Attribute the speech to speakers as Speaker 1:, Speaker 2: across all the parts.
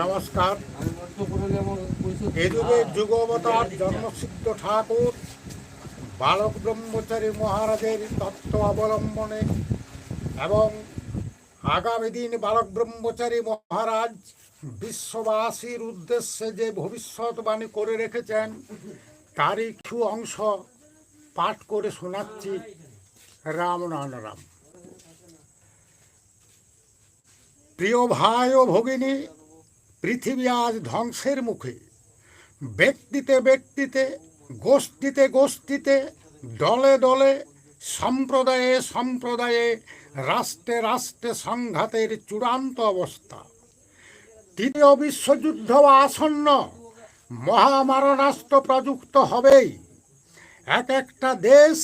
Speaker 1: নমস্কার। এ যুগের যুগবতার জন্মসিদ্ধ ঠাকুর বালক ব্রহ্মচারী মহারাজের তত্ত্ব অবলম্বনে এবং আগামী দিন বালক ব্রহ্মচারী মহারাজ বিশ্ববাসীর উদ্দেশ্যে যে ভবিষ্যৎবাণী করে রেখেছেন তারই কিছু অংশ পাঠ করে শোনাচ্ছি। রাম নারায়ণ রাম। প্রিয় ভাই ও ভগিনী, পৃথিবী আজ ধ্বংসের মুখে। ব্যক্তিতে ব্যক্তিতে, গোষ্ঠীতে গোষ্ঠীতে, দলে দলে, সম্প্রদায়ে সম্প্রদায়ে, রাষ্ট্রে রাষ্ট্রে সংঘাতের চূড়ান্ত অবস্থা। তৃতীয় বিশ্বযুদ্ধ আসন্ন, মহামারণাস্ত্র প্রযুক্ত হবেই। এক একটা দেশ,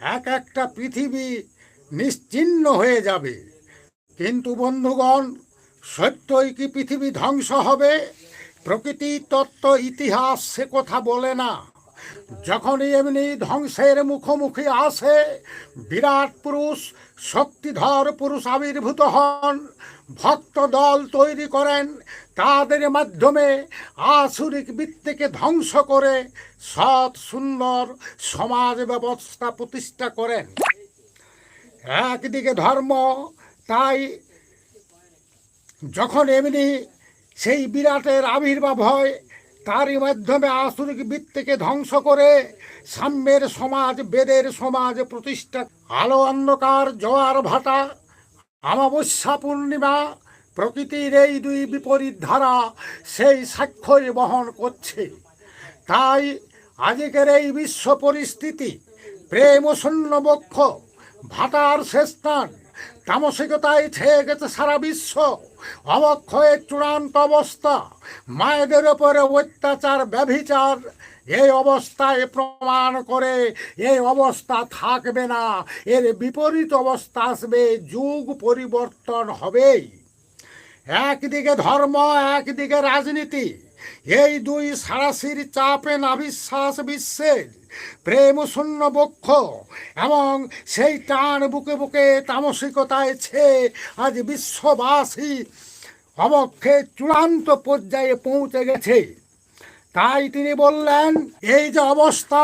Speaker 1: এক একটা পৃথিবী নিশ্চিহ্ন হয়ে যাবে। কিন্তু বন্ধুগণ, সত্যই কি পৃথিবী ধ্বংস হবে? প্রকৃতি তত্ত্ব ইতিহাস সে কথা বলে না। যখনই এমনি ধ্বংসের মুখোমুখি আসে, বিরাট পুরুষ, শক্তিধর পুরুষ আবির্ভূত হন, ভক্ত দল তৈরি করেন, তাদের মাধ্যমে আসুরিক বৃত্তিকে ধ্বংস করে সৎ সুন্দর সমাজ ব্যবস্থা প্রতিষ্ঠা করেন। একদিকে ধর্ম, তাই যখন এমনি সেই বিরাটের আবির্ভাব হয়, তারই মাধ্যমে আসুরিক বৃত্তিকে ধ্বংস করে সাম্যের সমাজ, বেদের সমাজ প্রতিষ্ঠা। আলো অন্ধকার, জোয়ার ভাটা, অমাবস্যা পূর্ণিমা, প্রকৃতির এই দুই বিপরীত ধারা সেই সাক্ষ্যই বহন করছে। তাই আজকের এই বিশ্ব পরিস্থিতি, প্রেম শূন্য বক্ষ, ভাটার শেষ স্থান, তামসিকতায় ছেয়ে গেছে সারা বিশ্ব, অবক্ষয়ের চূড়ান্ত অবস্থা, মায়েদের ওপরে অত্যাচার, ব্যভিচার, এই অবস্থায় প্রমাণ করে এই অবস্থা থাকবে না, এর বিপরীত অবস্থা আসবে, যুগ পরিবর্তন হবেই। একদিকে ধর্ম, একদিকে রাজনীতি, এই দুই সারাশির চাপে নাভিশ্বাস বিশ্বের প্রেম শূন্য বক্ষ এবং সেই টান বুকে বুকে তামসিকতায় ছেয়ে আজ বিশ্ববাসী অবক্ষে চূড়ান্ত পর্যায়ে পৌঁছে গেছে। তাই তিনি বললেন, এই যে অবস্থা,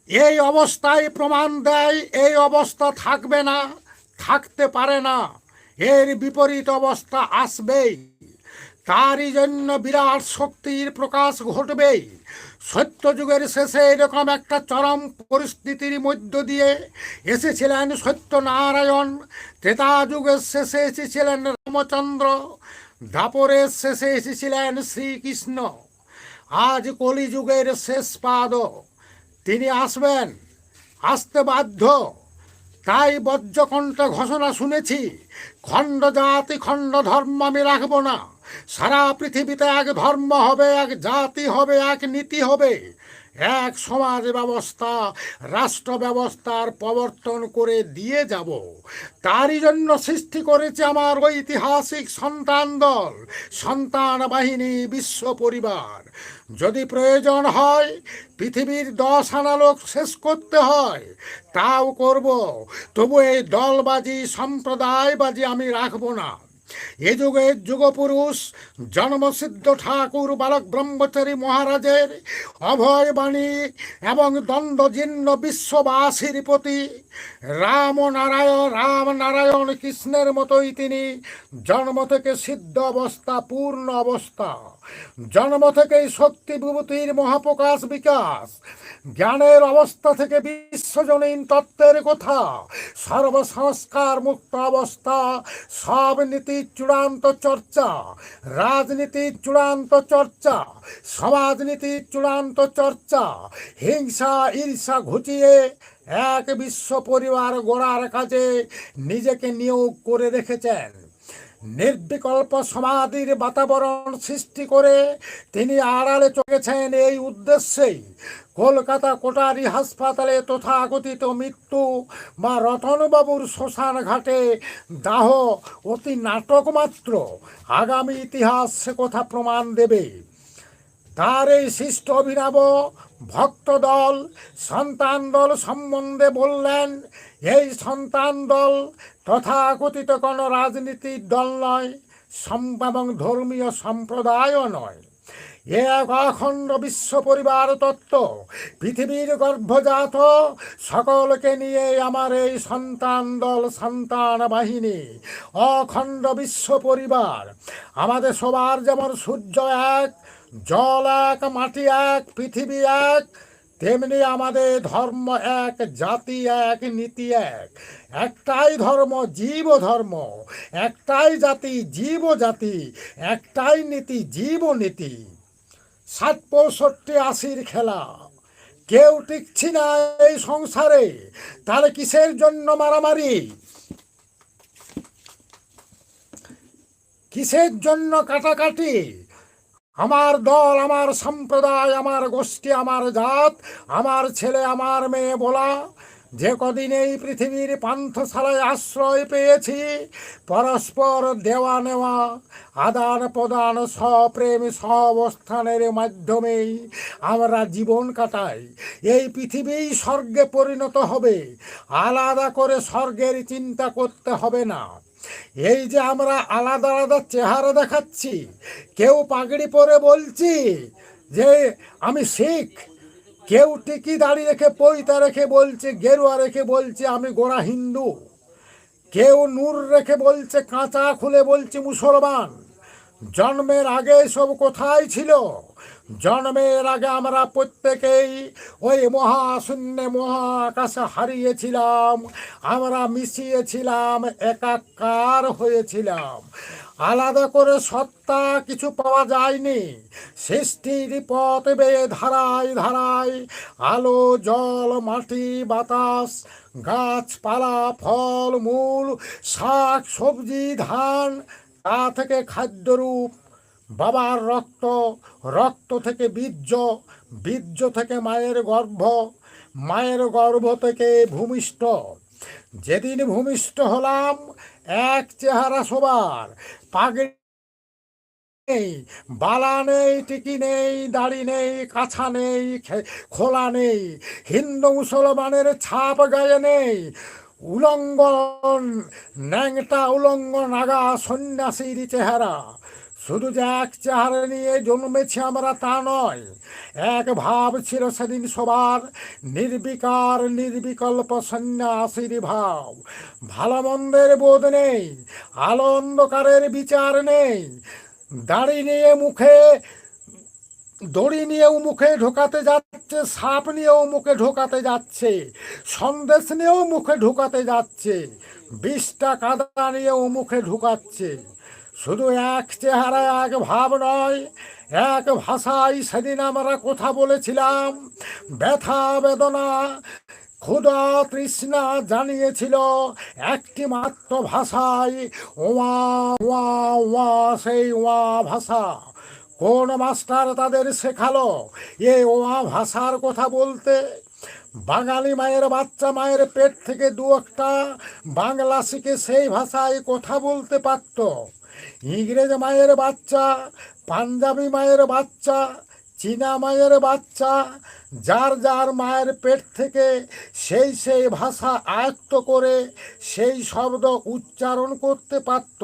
Speaker 1: এই অবস্থায় প্রমাণ দেয় এই অবস্থা থাকবে না, থাকতে পারে না, এর বিপরীত অবস্থা আসবেই। তারই জন্য বিরাট শক্তির প্রকাশ ঘটবেই। সত্যযুগের শেষে এরকম একটা চরম পরিস্থিতির মধ্য দিয়ে এসেছিলেন সত্যনারায়ণ, ত্রেতা যুগের শেষে এসেছিলেন রামচন্দ্র, দাপরের শেষে এসেছিলেন শ্রীকৃষ্ণ। আজ কলিযুগের শেষ পাদ তিনি আসবেন, আসতে বাধ্য। তাই বজ্রকণ্ঠে ঘোষণা শুনেছি, খণ্ড জাতি খণ্ড ধর্ম আমি রাখবো না। সারা পৃথিবীতে এক ধর্ম হবে, এক জাতি হবে, এক নীতি হবে, এক সমাজ ব্যবস্থা, রাষ্ট্র ব্যবস্থার প্রবর্তন করে দিয়ে যাব। তারই জন্য সৃষ্টি করেছে আমার ঐতিহাসিক সন্তান দল, সন্তান বাহিনী, বিশ্ব পরিবার। যদি প্রয়োজন হয় পৃথিবীর 10 আনা লোক শেষ করতে হয়, তাও করব, তবু এই দলবাজি, সম্প্রদায়বাজি আমি রাখব না। এ যুগের যুগপুরুষ জন্মসিদ্ধ ঠাকুর বালক ব্রহ্মচারী মহারাজের অভয় বাণী এবং দ্বন্দ্বজীর্ণ বিশ্ববাসীর প্রতি রাম নারায়ণ কৃষ্ণের মতোই তিনি জন্ম থেকে সিদ্ধ অবস্থা, পূর্ণ অবস্থা, জন্ম থেকেই শক্তি বিভূতির মহাপ্রকাশ বিকাশ, জ্ঞানের অবস্থা থেকে বিশ্বজনীন তত্ত্বের কথা, সর্বসংস্কার মুক্ত অবস্থা, সব নীতির চূড়ান্ত চর্চা, রাজনীতির চূড়ান্ত চর্চা, সমাজনীতির চূড়ান্ত চর্চা, হিংসা ঈর্ষা ঘুচিয়ে এক বিশ্ব পরিবার গড়ার কাজে নিজেকে নিয়োগ করে রেখেছেন। নির্বিকল্প সমাধির বাতাবরণ সৃষ্টি করে তিনি আড়ালে চলেছেন এই উদ্দেশ্যেই। কলকাতা কোটারি হাসপাতালে তথাকথিত মৃত্যু বা রতনবাবুর শ্মশান ঘাটে দাহ অতি নাটক মাত্র, আগামী ইতিহাস সে কথা প্রমাণ দেবে। তার এই সৃষ্ট অভিনব ভক্ত দল, সন্তান দল সম্বন্ধে বললেন, এই সন্তান দল তথাকথিত কোনো রাজনীতির দল নয়, এবং ধর্মীয় সম্প্রদায়ও নয়। এ এক অখণ্ড বিশ্ব পরিবার তত্ত্ব। পৃথিবীর গর্ভজাত সকলকে নিয়ে আমার এই সন্তান দল, সন্তান বাহিনী, অখণ্ড বিশ্ব পরিবার। আমাদের সবার যেমন সূর্য এক, জল এক, মাটি এক, পৃথিবী এক, তেমনি আমাদের ধর্ম এক, জাতি এক, নীতি এক। একটাই ধর্ম, জীব ধর্ম। একটাই জাতি, জীব জাতি। একটাই নীতি, জীব নীতি। 60-65-80 খেলা। কেউ টিকছি না এই সংসারে। তাহলে কিসের জন্য মারামারি? কিসের জন্য কাটাকাটি? আমার দল, আমার সম্প্রদায়, আমার গোষ্ঠী, আমার জাত, আমার ছেলে, আমার মেয়ে বলা। যে কদিন এই পৃথিবীর পান্থশালায় আশ্রয় পেয়েছি, পরস্পর দেওয়া নেওয়া, আদান প্রদান, সপ্রেম সহাবস্থানের মাধ্যমেই আমরা জীবন কাটাই। এই পৃথিবী স্বর্গে পরিণত হবে। আলাদা করে স্বর্গের চিন্তা করতে হবে না। এই যে আমরা আলাদা আলাদা চেহারা দেখাচ্ছি, কেউ পাগড়ি পরে বলছি যে আমি শিখ, কেউ টিকি দাড়ি রেখে, পৈতা রেখে বলছে, গেরুয়া রেখে বলছে আমি গোড়া হিন্দু, কেউ নূর রেখে বলছে, কাঁচা খুলে বলছে মুসলমান। জন্মের আগে সব কোথায় ছিল? জন্মের আগে আমরা প্রত্যেকেই ওই মহাশূন্যে, মহাকাশে হারিয়েছিলাম। আমরা মিশিয়েছিলাম, একাকার হয়েছিলাম। আলাদা করে সত্তা কিছু পাওয়া যায়নি। সৃষ্টির পথ বেয়ে ধারায় ধারায় আলো, জল, মাটি, বাতাস, গাছপালা, ফল মূল, শাক সবজি, ধান, তা থেকে খাদ্যরূপ বাবার রক্ত, রক্ত থেকে বীর্য, বীর্য থেকে মায়ের গর্ভ, মায়ের গর্ভ থেকে ভূমিষ্ঠ। যেদিন ভূমিষ্ঠ হলাম, এক চেহারা সবার। পাগড়ি নেই, বালা নেই, টিকি নেই, দাড়ি নেই, কাছা নেই, খোলা নেই, হিন্দু মুসলমানের ছাপ গায়ে নেই। উলঙ্গন, ন্যাংটা উলঙ্গ নাগা সন্ন্যাসীর চেহারা। শুধু যে এক চেহারা নিয়ে জন্মেছি আমরা তা নয়। এক ভাব ছিল সেদিন সবার, নির্বিকার নির্বিকল্প সন্ন্যাসীর ভাব। ভালো মন্দের বোধ নেই, আলো অন্ধকারের বিচার নেই। দাড়ি নিয়ে মুখে, দড়ি নিয়েও মুখে ঢোকাতে যাচ্ছে, সাপ নিয়েও মুখে ঢোকাতে যাচ্ছে, সন্দেশ নিয়েও মুখে ঢোকাতে যাচ্ছে, 20টা কাদা নিয়েও মুখে ঢুকাচ্ছে। শুধু এক চেহারা, এক ভাব নয়, এক ভাষায় সেদিন আমরা কথা বলেছিলাম। ব্যথা বেদনা, ক্ষুধা তৃষ্ণা জানিয়েছিল একটি মাত্র ভাষায়, ওয়া ওয়া ওয়া, সেই ওয়া ভাষা। কোন মাস্টার তাদের শেখালো এ ওয়া ভাষার কথা বলতে? বাঙালি মায়ের বাচ্চা মায়ের পেট থেকে দু একটা বাংলা শিখে সেই ভাষায় কথা বলতে পারত। ইংরেজ মায়ের বাচ্চা, পাঞ্জাবি মায়ের বাচ্চা, চীনা মায়ের বাচ্চা, যার যার মায়ের পেট থেকে সেই সেই ভাষা আয়ত্ত করে সেই শব্দ উচ্চারণ করতে পারত।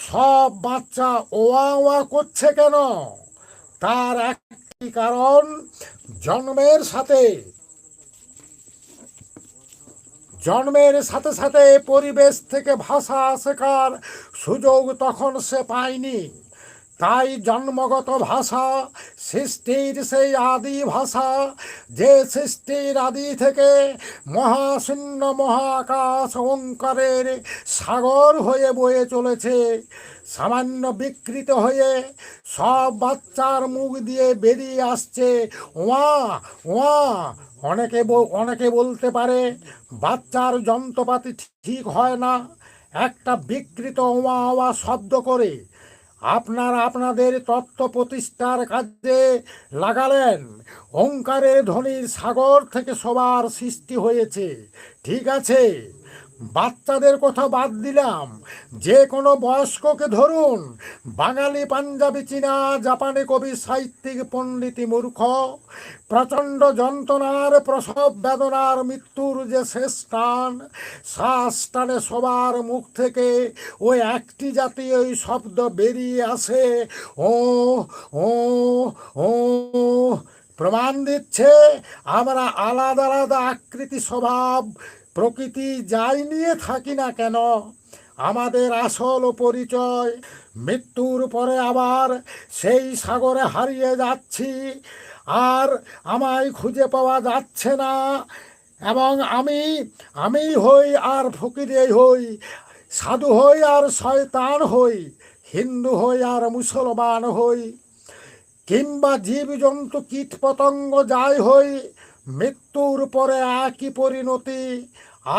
Speaker 1: সব বাচ্চা ওয়া ওয়া করছে কেন? তার একটি কারণ, জন্মের সাথে সাথে পরিবেশ থেকে ভাষা শেখার সুযোগ তখন সে পায়নি। তাই জন্মগত ভাষা, সৃষ্টির সেই আদি ভাষা, যে সৃষ্টির আদি থেকে মহাশূন্য মহাকাশ ওঙ্কারের সাগর হয়ে বয়ে চলেছে, সামান্য বিকৃত হয়ে সব বাচ্চার মুখ দিয়ে বেরিয়ে আসছে ওয়া ওয়া। অনেকে বলতে পারে বাচ্চার যন্ত্রপাতি ঠিক হয় না, একটা বিকৃত ওয়া ওয়া শব্দ করে আপনারা আপনাদের তত্ত্ব প্রতিষ্ঠার কাজে লাগালেন। ওঙ্কারের ধ্বনির সাগর থেকে সবার সৃষ্টি হয়েছে, ঠিক আছে। বাচ্চাদের কথা বাদ দিলাম, যে কোনো বয়স্ককে ধরুন, বাঙালি, পাঞ্জাবি, চীনা, জাপানি, কবি, সাহিত্যিক, পণ্ডিতি, মূর্খ, প্রচণ্ড যন্ত্রণার, প্রসব বেদনার, মৃত্যুর যে শেষ টান, শ্বাস টানে সবার মুখ থেকে ওই একটি জাতীয় শব্দ বেরিয়ে আসে, ও ও ও। প্রমাণ দিচ্ছে আমরা আলাদা আলাদা আকৃতি, স্বভাব, প্রকৃতি যাই নিয়ে থাকি না কেন, আমাদের আসল পরিচয় মৃত্যুর পরে আবার সেই সাগরে হারিয়ে যাচ্ছি, আর আমায় খুঁজে পাওয়া যাচ্ছে না। এবং আমি হই আর ফকিরে হই, সাধু হই আর শয়তান হই, হিন্দু হই আর মুসলমান হই, কিংবা জীবজন্তু কীট পতঙ্গ যাই হই, মৃত্যুর পরে একই পরিণতি,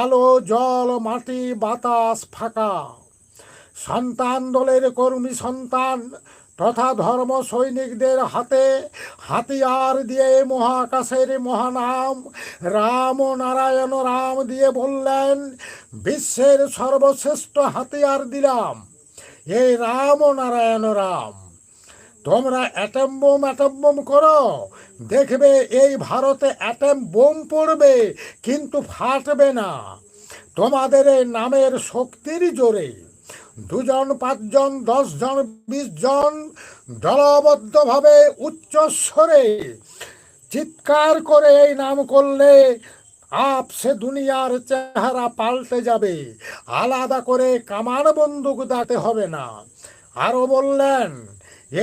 Speaker 1: আলো, জল, মাটি, বাতাস, ফাঁকা। সন্তান দলের কর্মী সন্তান তথা ধর্ম সৈনিকদের হাতে হাতিয়ার দিয়ে মহাকাশের মহানাম রাম ও নারায়ণ রাম দিয়ে বললেন, বিশ্বের সর্বশ্রেষ্ঠ হাতিয়ার দিলাম, এই রাম ও নারায়ণ রাম। তোমরা অ্যাটম বোম করো, দেখবে এই ভারতে অ্যাটম বোম পড়বে কিন্তু ফাটবে না, তোমাদের এই নামের শক্তির জোরে। 2 জন, 5 জন, 10 জন, 20 জন দলবদ্ধভাবে উচ্চস্বরে চিৎকার করে এই নাম করলে আপসে দুনিয়ার চেহারা পাল্টে যাবে, আলাদা করে কামান বন্দুক দাঁড়াতে হবে না। আরও বললেন,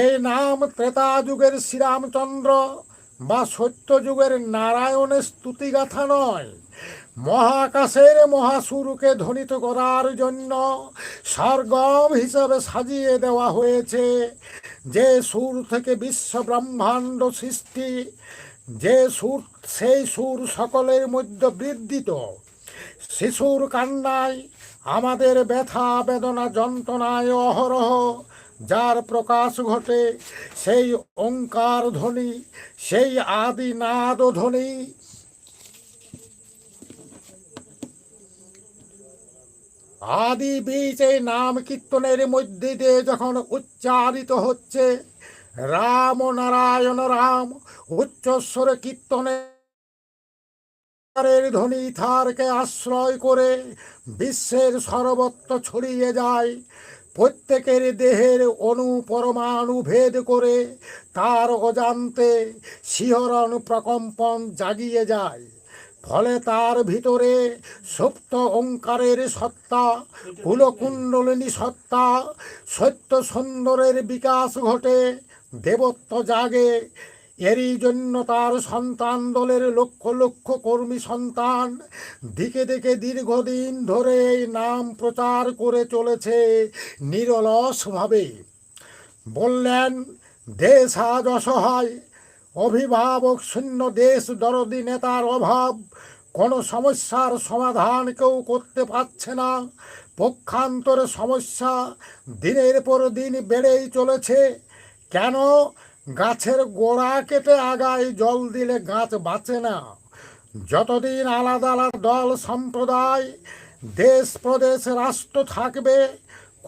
Speaker 1: এই নাম ত্রেতা যুগের শ্রীরামচন্দ্র বা সত্য যুগের নারায়ণের স্তুতিগাথা নয়, মহাকাশের মহাসুরকে ধ্বনিত করার জন্য সরগম হিসাবে সাজিয়ে দেওয়া হয়েছে। যে সুর থেকে বিশ্ব ব্রহ্মাণ্ড সৃষ্টি, যে সুর, সেই সুর সকলের মধ্যে বৃদ্ধিত। শিশুর কান্নায়, আমাদের ব্যথা বেদনা যন্ত্রণায় অহরহ যার প্রকাশ ঘটে, সেই ওঙ্কার ধ্বনি, সেই আদি নাদ ধ্বনি, আদি বীজ এই নাম কীর্তনের মধ্যে দিয়ে যখন উচ্চারিত হচ্ছে, রাম ও নারায়ণ রাম, উচ্চস্বরে কীর্তনের ধ্বনি থারকে আশ্রয় করে বিশ্বের সর্বত্র ছড়িয়ে যায়, প্রত্যেকের দেহের অণু পরমাণু ভেদ করে তার অজান্তে শিহরণ প্রকম্পন জাগিয়ে যায়। ফলে তার ভিতরে সুপ্ত ওঙ্কারের সত্তা, কুলকুণ্ডলিনী সত্তা, সত্য সুন্দরের বিকাশ ঘটে, দেবত্ব জাগে। এরই জন্য তার সন্তান দলের লক্ষ লক্ষ কর্মী সন্তান দিকে দিকে দীর্ঘদিন ধরে এই নাম প্রচার করে চলেছে নিরলসভাবে। বললেন, দেশ আজ অসহায়, অভিভাবক শূন্য দেশ, দরদি নেতার অভাব, কোনো সমস্যার সমাধান কেউ করতে পারছে না, পক্ষান্তরে সমস্যা দিনের পর দিন বেড়েই চলেছে। কেন? গাছের গোড়া কেটে আগায় জল দিলে গাছ বাঁচে না। যতদিন আলাদা আলাদা দল সম্প্রদায়, দেশ প্রদেশ রাষ্ট্র থাকবে,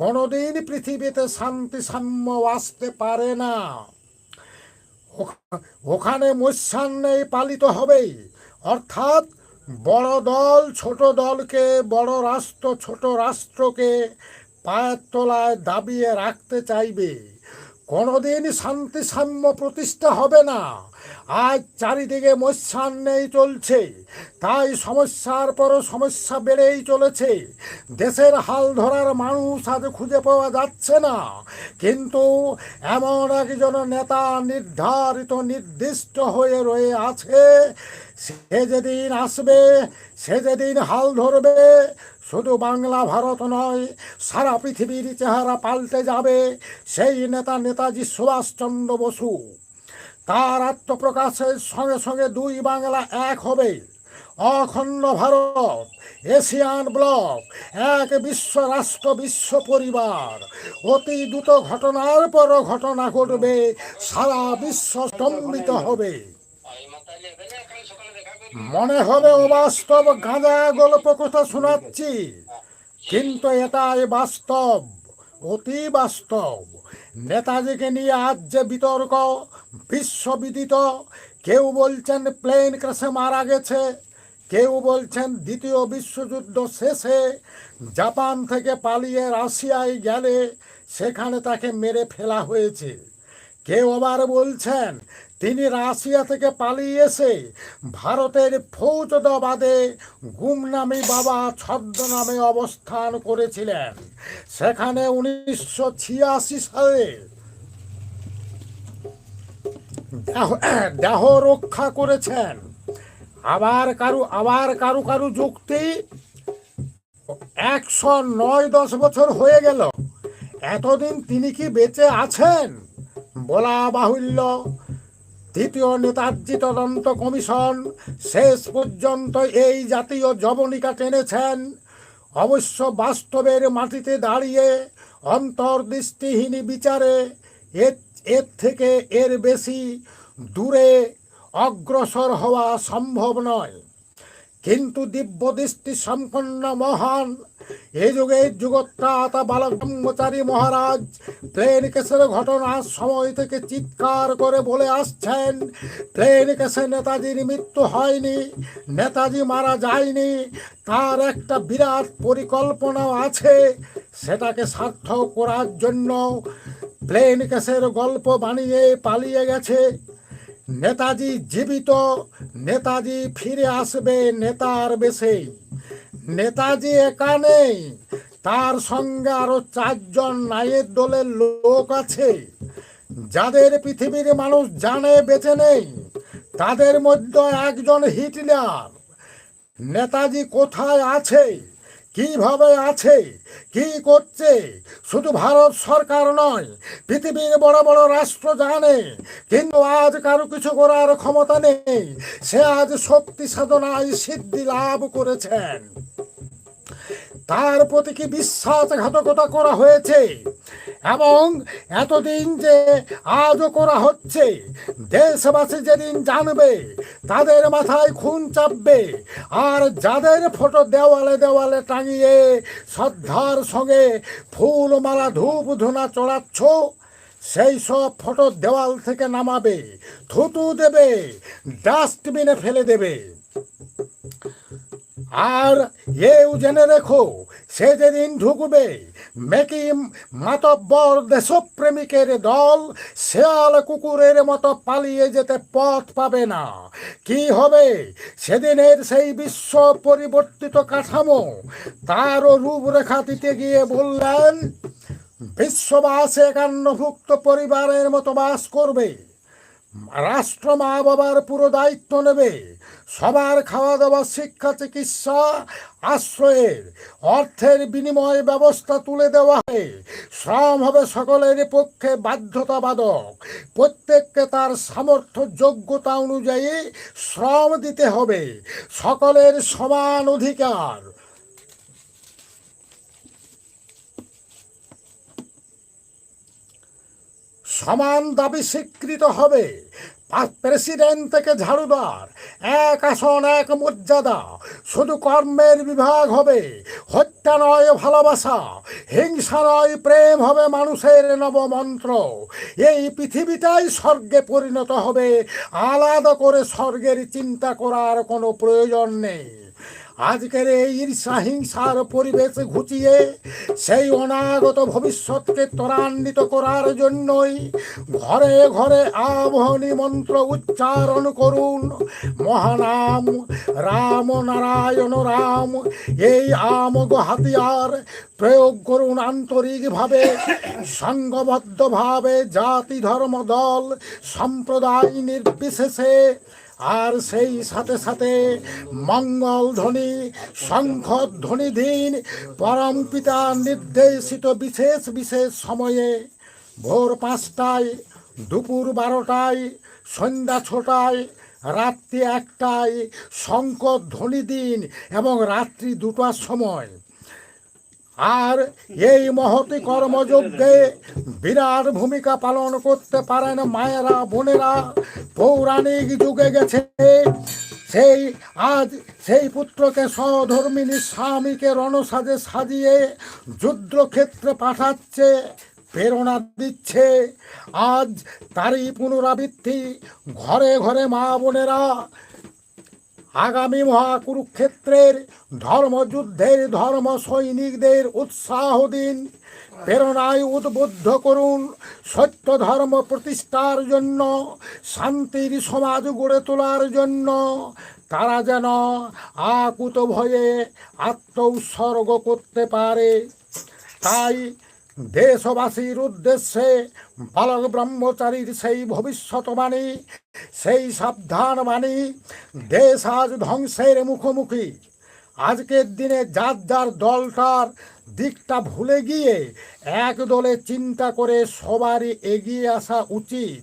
Speaker 1: কোনোদিন পৃথিবীতে শান্তি সাম্য আসতে পারে না। ওখানে মৎস্যান্নেই পালিত হবে, অর্থাৎ বড় দল ছোট দলকে, বড় রাষ্ট্র ছোট রাষ্ট্রকে পায়ের তলায় দাবিয়ে রাখতে চাইবে। কোনোদিন শান্তি সাম্য প্রতিষ্ঠা হবে না। আজ চারিদিকে মৎস্যান্নেই চলছে, তাই সমস্যার পর সমস্যা বেড়েই চলেছে। দেশের হাল ধরার মানুষ আজ খুঁজে পাওয়া যাচ্ছে না, কিন্তু এমন একজন নেতা নির্ধারিত নির্দিষ্ট হয়ে রয়ে আছে, সে যেদিন আসবে, সে যেদিন হাল ধরবে, শুধু বাংলা ভারত নয়, সারা পৃথিবীর চেহারা পাল্টে যাবে। সেই নেতা নেতাজি সুভাষচন্দ্র বসু। তার আত্মপ্রকাশের সঙ্গে সঙ্গে 2 বাংলা এক হবে, অখণ্ড ভারত, এশিয়ান ব্লক, এক বিশ্ব রাষ্ট্র, বিশ্ব পরিবার। অতি দ্রুত ঘটনার পর ঘটনা ঘটবে, সারা বিশ্ব স্তম্ভিত হবে। মনে হবে অবাস্তব গাঁজা গল্প কথা শোনাচ্ছি, কিন্তু এটাই বাস্তব, অতি বাস্তব। নেতাজিকে নিয়ে আজ যে বিতর্ক বিশ্ববিদিত, কেউ বলছেন প্লেন ক্র্যাশে মারা গেছে, কেউ বলছেন দ্বিতীয় বিশ্বযুদ্ধ শেষে জাপান থেকে পালিয়ে রাশিয়ায় গেলে সেখানে তাকে মেরে ফেলা হয়েছে। কেউ আবার বলছেন তিনি রাশিয়া থেকে পালিয়ে এসে ভারতের ফৌজদাবাদে গুমনামি বাবা ছদ্মনামে অবস্থান করেছিলেন, সেখানে 1986 সালে দেহ রক্ষা করেছেন। আবার কারু কারু যুক্তি 109-10 বছর হয়ে গেল, এতদিন তিনি কি বেঁচে আছেন? বলা বাহুল্য। তৃতীয় নেতাজি তদন্ত কমিশন শেষ পর্যন্ত এই জাতীয় জবনিকা টেনেছেন। অবশ্য বাস্তবের মাটিতে দাঁড়িয়ে অন্তর্দৃষ্টিহীন বিচারে এর থেকে এর বেশি দূরে অগ্রসর হওয়া সম্ভব নয়। কিন্তু দিব্যদৃষ্টি সম্পন্ন মহান এই যুগের যুগত্রাতা বালব্রহ্মচারী মহারাজ প্লেন কেসের ঘটনার সময় থেকে চিৎকার করে বলে আসছেন, প্লেন কেসে নেতাজির মৃত্যু হয়নি, নেতাজি মারা যায়নি, তার একটা বিরাট পরিকল্পনাও আছে। সেটাকে সার্থক করার জন্য প্লেন কেসের গল্প বানিয়ে পালিয়ে গেছে। নেতাজি জীবিত, নেতাজি ফিরে আসবে নেতার বেশে। নেতাজি একা নেই, তার সঙ্গে আরো 4 জন নায়ের দলের লোক আছে, যাদের পৃথিবীর মানুষ জানে বেঁচে নেই। তাদের মধ্যে একজন হিটলার। নেতাজি কোথায় আছে, কিভাবে আছে, কি করছে, শুধু ভারত সরকার নয়, পৃথিবীর বড় বড় রাষ্ট্র জানে, কিন্তু আজ কারো কিছু করার ক্ষমতা নেই। সে আজ শক্তি সাধনায় সিদ্ধি লাভ করেছেন। তার প্রতি কি বিশ্বাসঘাতকতা করা হয়েছে, এবং এতদিন যে আজও করা হচ্ছে, দেশবাসী যেদিন জানবে তাদের মাথায় খুন চাপবে। আর যাদের ফটো দেওয়ালে দেওয়ালে টাঙিয়ে শ্রদ্ধার সঙ্গে ফুলমালা ধূপ ধুনা চড়াচ্ছ, সেই সব ফটো দেওয়াল থেকে নামাবে, থুতু দেবে, ডাস্টবিনে ফেলে দেবে। আর এও জেনে রেখো, সে যেদিন ঢুকবে মেকি মাতব্বর দেশপ্রেমিকের দল শেয়াল কুকুরের মতো পালিয়ে যেতে পথ পাবে না। কি হবে সেদিনের সেই বিশ্ব পরিবর্তিত কাঠামো, তারও রূপরেখা দিতে গিয়ে বললেন, বিশ্ববাস একান্নভুক্ত পরিবারের মতো বাস করবে, রাষ্ট্র মা বাবার পুরো দায়িত্ব নেবে, সবার খাওয়া দাওয়া, শিক্ষা, চিকিৎসা, আশ্রয়ের অর্থের বিনিময় ব্যবস্থা তুলে দেওয়া হয়। শ্রম হবে সকলের পক্ষে বাধ্যতাবাধক, প্রত্যেককে তার সামর্থ্য যোগ্যতা অনুযায়ী শ্রম দিতে হবে, সকলের সমান অধিকার। সমান দাবি স্বীকৃত হবে। প্রেসিডেন্ট থেকে ঝাড়ুদার, এক আসন এক মর্যাদা। শুধু কর্মের বিভাগ হবে, হত্যা নয় ভালোবাসা, হিংসা নয় প্রেম হবে মানুষের নবমন্ত্র। এই পৃথিবীটাই স্বর্গে পরিণত হবে, আলাদা করে স্বর্গের চিন্তা করার কোনো প্রয়োজন নেই। আজকের এই ঈর্ষা হিংসার পরিবেশ ঘুচিয়ে সেই অনাগত ভবিষ্যৎকে ত্বরান্বিত করার জন্যই ঘরে ঘরে আবাহনী মন্ত্র উচ্চারণ করুন। মহানাম রাম নারায়ণ রাম, এই আমগ হাতিয়ার প্রয়োগ করুন আন্তরিকভাবে, সংঘবদ্ধভাবে, জাতি ধর্ম দল সম্প্রদায় নির্বিশেষে। আর সেই সাথে সাথে মঙ্গল ধ্বনি, শঙ্খ ধ্বনি দিন পরম পিতার নির্দেশিত বিশেষ বিশেষ সময়ে, ভোর 5টায়, দুপুর 12টায়, সন্ধ্যা 6টায়, রাত্রি 1টায় শঙ্খ ধ্বনি দিন, এবং রাত্রি 2টার সময়। আর এই মহতি কর্মযজ্ঞে বিরাট ভূমিকা পালন করতে পারেন মায়েরা, বোনেরা। পৌরাণিক যুগে গেছে সেই আজ সেই পুত্রকে সহধর্মিনী স্বামীকে রণসাজে সাজিয়ে যুদ্ধক্ষেত্রে পাঠাচ্ছে, প্রেরণা দিচ্ছে। আজ তারই পুনরাবৃত্তি ঘরে ঘরে মা বোনেরা আগামী মহাকুরুক্ষেত্রের ধর্মযুদ্ধের ধর্ম সৈনিকদের উৎসাহ দিন, প্রেরণায় উদ্বুদ্ধ করুন সত্য ধর্ম প্রতিষ্ঠার জন্য, শান্তির সমাজ গড়ে তোলার জন্য। তারা যেন আকুত ভয়ে আত্ম উৎসর্গ করতে পারে। তাই দেশবাসীর উদ্দেশ্যে বালক ব্রহ্মচারীর সেই ভবিষ্যৎবাণী, সেই সাবধানবাণী। দেশ আজ ধ্বংসের মুখোমুখি। আজকের দিনে যার যার দলটার দিকটা ভুলে গিয়ে এক দলে চিন্তা করে সবারই এগিয়ে আসা উচিত।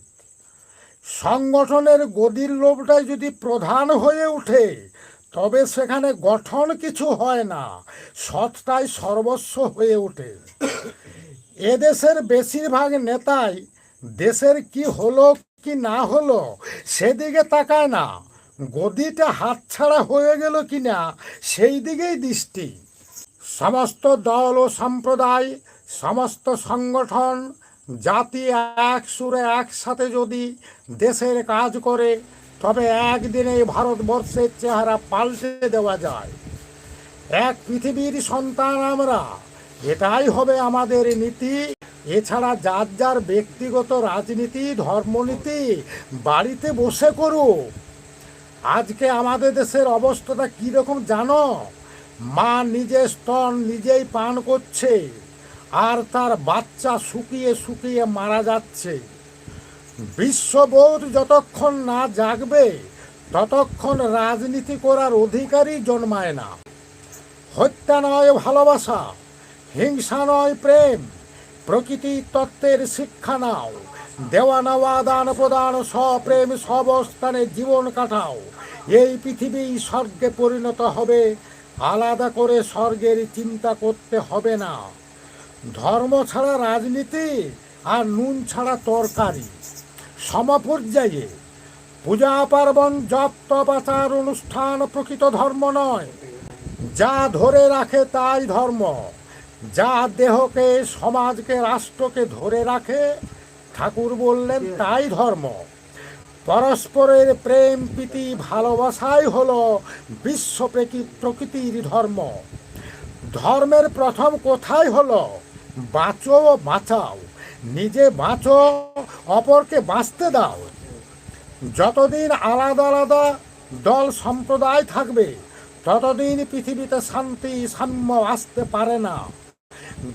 Speaker 1: সংগঠনের গদির লোভটাই যদি প্রধান হয়ে ওঠে তবে সেখানে গঠন কিছু হয় না, সৎটাই সর্বস্ব হয়ে ওঠে। এদেশের বেশিরভাগ নেতাই দেশের কি হলো কি না হলো সেদিকে তাকায় না, গদিটা হাতছাড়া হয়ে গেল কিনা সেই দিকেই দৃষ্টি। সমস্ত দল ও সম্প্রদায়, সমস্ত সংগঠন, জাতি এক সুরে একসাথে যদি দেশের কাজ করে তবে একদিনে ভারতবর্ষের চেহারা পাল্টে দেওয়া যায়। এক পৃথিবীর সন্তান আমরা, এটাই হবে আমাদের নীতি। এছাড়া যার যার ব্যক্তিগত রাজনীতি, ধর্মনীতি বাড়িতে বসে করুক। আজকে আমাদের দেশের অবস্থাটা কীরকম জানো? মা নিজের স্তন নিজেই পান করছে আর তার বাচ্চা শুকিয়ে শুকিয়ে মারা যাচ্ছে। বিশ্ববোধ যতক্ষণ না জাগবে ততক্ষণ রাজনীতি করার অধিকারই জন্মায় না। হত্যা নয় ভালোবাসা, হিংসা নয় প্রেম, প্রকৃতি তত্ত্বের শিক্ষা নাও। দেওয়া নেওয়া, আদান প্রদান, সপ্রেম সবস্থানে জীবন কাটাও। এই পৃথিবী স্বর্গে পরিণত হবে, আলাদা করে স্বর্গের চিন্তা করতে হবে না। ধর্ম ছাড়া রাজনীতি আর নুন ছাড়া তরকারি। সমপর্যায়ে পূজা পার্বণ, জপ তপ, আচার অনুষ্ঠান প্রকৃত ধর্ম নয়। যা ধরে রাখে তাই ধর্ম। যা দেহকে, সমাজকে, রাষ্ট্রকে ধরে রাখে ঠাকুর বললেন তাই ধর্ম। পরস্পরের প্রেম, প্রীতি, ভালোবাসাই হলো বিশ্ব প্রকৃতির ধর্ম। ধর্মের প্রথম কথাই হলো বাঁচো বাঁচাও। নিজে বাঁচো, অপরকে বাঁচতে দাও। যতদিন আলাদা আলাদা দল সম্প্রদায় থাকবে ততদিন পৃথিবীতে শান্তি সাম্য আসতে পারে না।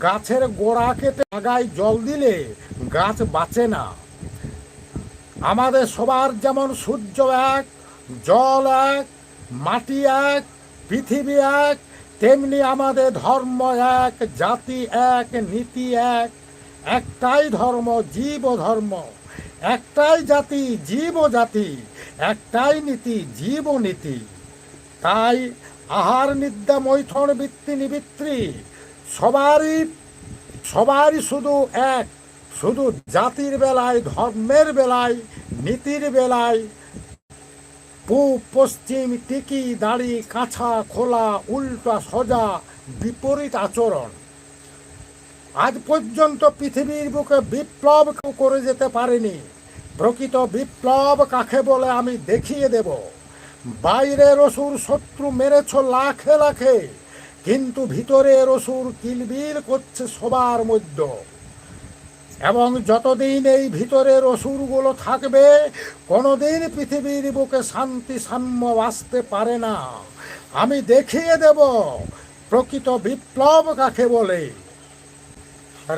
Speaker 1: গাছের গোড়া কেটে আগায় জল দিলে গাছ বাঁচে না। আমাদের সবার যেমন সূর্য এক, জল এক, মাটি এক, পৃথিবী এক, তেমনি আমাদের ধর্ম এক, জাতি এক, নীতি এক। একটাই ধর্ম, জীব ধর্ম। একটাই জাতি, জীব জাতি। একটাই নীতি, জীব নীতি। তাই আহার নিদ্রা মৈথন বৃত্তি নিবৃত্তি সবারই শুধু এক। শুধু জাতির বেলায়, ধর্মের বেলায়, নীতির বেলায় পূব পশ্চিম, টিকি দাড়ি, কাঁচা খোলা, উল্টা সোজা, বিপরীত আচরণ। আজ পর্যন্ত পৃথিবীর বুকে বিপ্লব কেউ করে যেতে পারেনি। প্রকৃত বিপ্লব কাকে বলে আমি দেখিয়ে দেব। বাইরের অসুর শত্রু মেরেছ লাখে লাখে, কিন্তু ভিতরের অসুর কিলবিল করছে সবার মধ্যে। এবং যতদিন এই ভিতরের অসুরগুলো থাকবে কোনোদিন পৃথিবীর বুকে শান্তি সাম্য আসতে পারে না। আমি দেখিয়ে দেব প্রকৃত বিপ্লব কাকে বলে।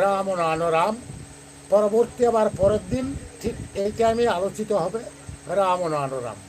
Speaker 1: রাম নাম রাম। পরবর্তী আবার পরের দিন ঠিক এই টাইমে আলোচিত হবে রাম নাম রাম।